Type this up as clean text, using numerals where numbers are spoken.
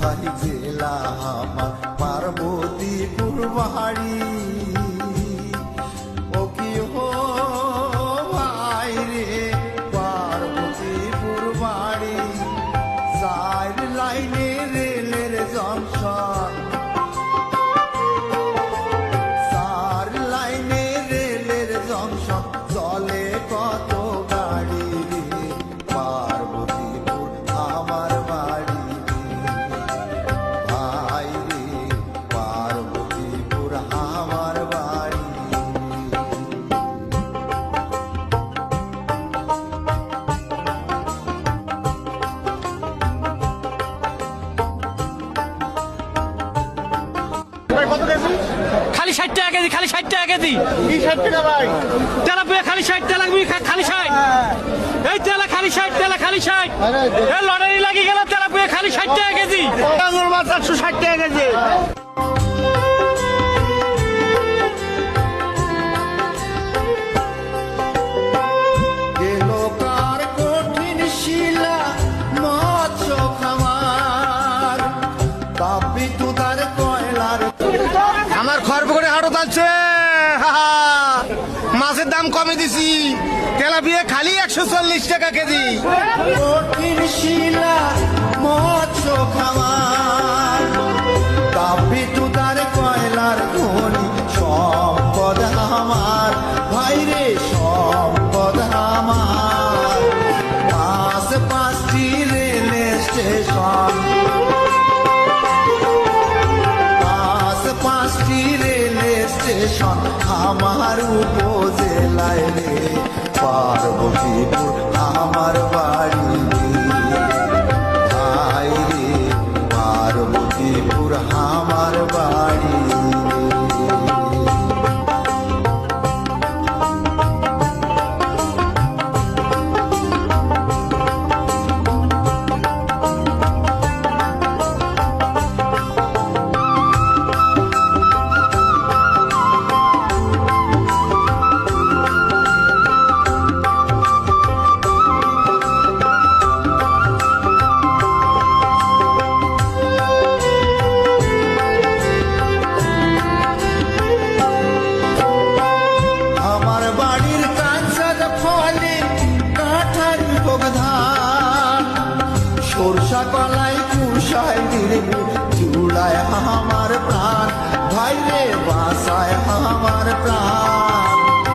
ভাই জেলা আমার পার্বতীপুর বাড়ি। ও কি হো ভাই রে পার্বতীপুর বাড়ি, 4 লাইনে রেলের জংশন, 4 লাইনে রেলের জংশন, চলে কত গাড়ি রে পার্বতীপুর আমার বাড়ি। ভাই রে পার্বতীপুর আমার বাড়ি। খালি 60 টাকা কেজি, খালি 60 টাকা কেজি। কি 60 টাকা ভাই? তেলাপিয়া খালি 60 টাকা লাগবে, খালি 60। এই তেলা খালি 60, তেলা খালি 60। এই লটারি লাগি গেল, তেলাপিয়া খালি 60 টাকা কেজি। টাঙ্গুর মাছ 160 টাকা কেজি। গেল কার কঠিন শিলা মৎস্য খামার, তাপি তুদার কয়লার আমার খড়পুকুরে হাটত আছে, মাছের দাম কমে দিছি, তেলাপিয়া খালি 140 টাকা কেজি। কঠিন শিলা মৎস্য খামার, তাপি তুদার কয়লার খনি, সম্পদ আমার ভাই রে সম্পদ আমার। 5টি রেল স্টেশন, 5টি রেল স্টেশন আমার উপজেলায় রে